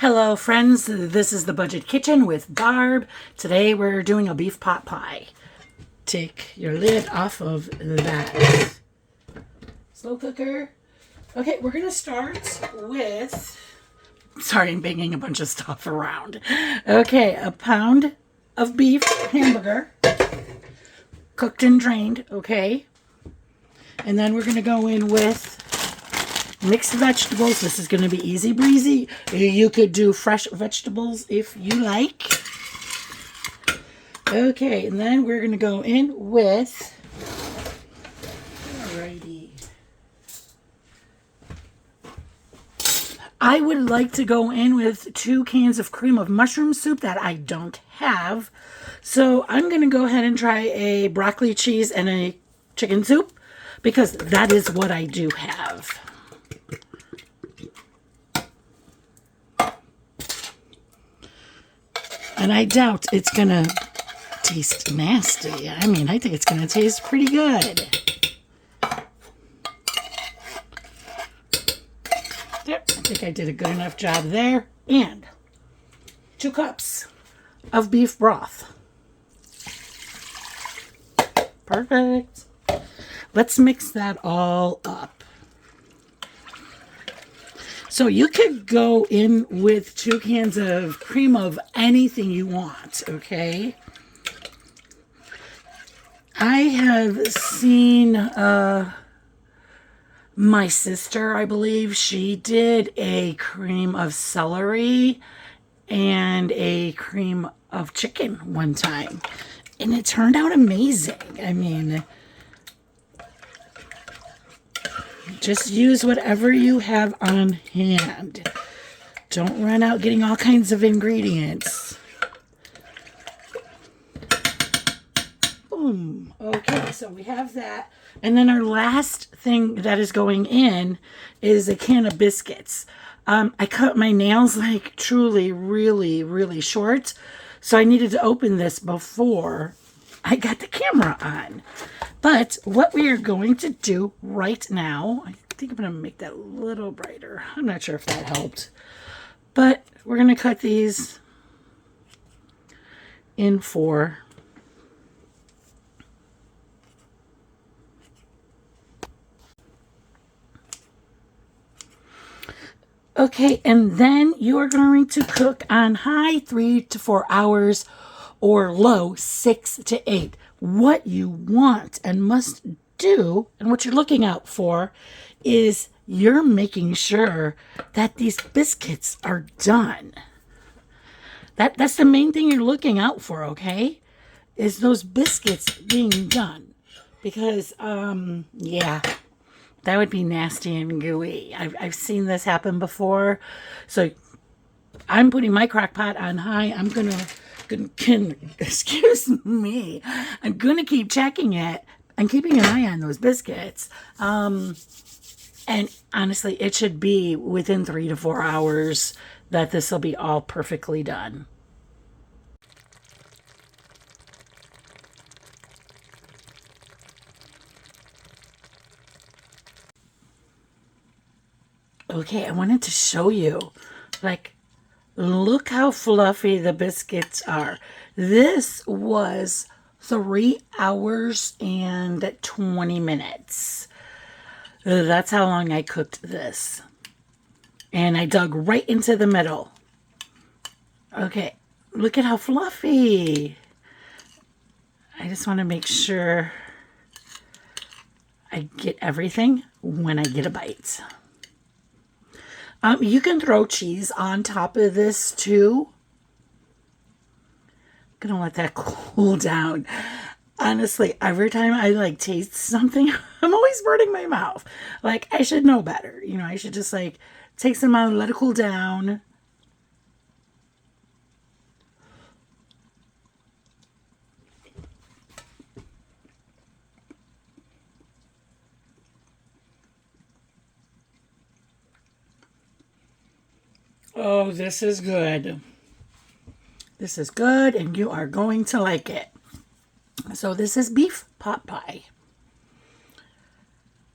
Hello friends, this is the Budget Kitchen with Barb. Today we're doing a beef pot pie. Take your lid off of that slow cooker. Okay, we're gonna start with, sorry I'm banging a bunch of stuff around. Okay, a pound of beef hamburger, cooked and drained, okay? And then we're gonna go in with mixed vegetables. This is going to be easy breezy. You could do fresh vegetables if you like. Okay, and then we're going to go in with, alrighty. I would like to go in with 2 cans of cream of mushroom soup that I don't have. So I'm going to go ahead and try a broccoli cheese and a chicken soup because that is what I do have. And I doubt it's going to taste nasty. I mean, I think it's going to taste pretty good. There, I think I did a good enough job there. And 2 cups of beef broth. Perfect. Let's mix that all up. So you could go in with 2 cans of cream of anything you want, okay? I have seen my sister, I believe, she did a cream of celery and a cream of chicken one time. And it turned out amazing. I mean, just use whatever you have on hand. Don't run out getting all kinds of ingredients. Boom. Okay, so we have that. And then our last thing that is going in is a can of biscuits. I cut my nails like truly really short. So I needed to open this before I got the camera on. But what we are going to do right now, I think I'm going to make that a little brighter. I'm not sure if that helped. But we're going to cut these in 4. Okay, and then you are going to cook on high 3 to 4 hours or low 6 to 8. What you want and must do and what you're looking out for is you're making sure that these biscuits are done. That's the main thing you're looking out for, okay? Is those biscuits being done. Because, yeah, that would be nasty and gooey. I've seen this happen before. So I'm putting my crock pot on high. I'm excuse me, I'm gonna keep checking it and keeping an eye on those biscuits. And honestly, it should be within 3 to 4 hours that this will be all perfectly done. Okay, I wanted to show you, like, look how fluffy the biscuits are. This was 3 hours and 20 minutes. That's how long I cooked this. And I dug right into the middle. Okay, look at how fluffy. I just want to make sure I get everything when I get a bite. You can throw cheese on top of this too. I'm gonna let that cool down. Honestly, every time I like taste something, I'm always burning my mouth. Like, I should know better. You know, I should just like take some out, let it cool down. Oh, this is good. This is good, and you are going to like it. So this is beef pot pie.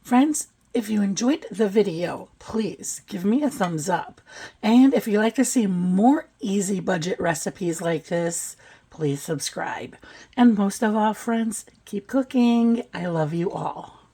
Friends, If you enjoyed the video, please give me a thumbs up. And if you'd like to see more easy budget recipes like this, please subscribe. And most of all, friends, keep cooking. I love you all.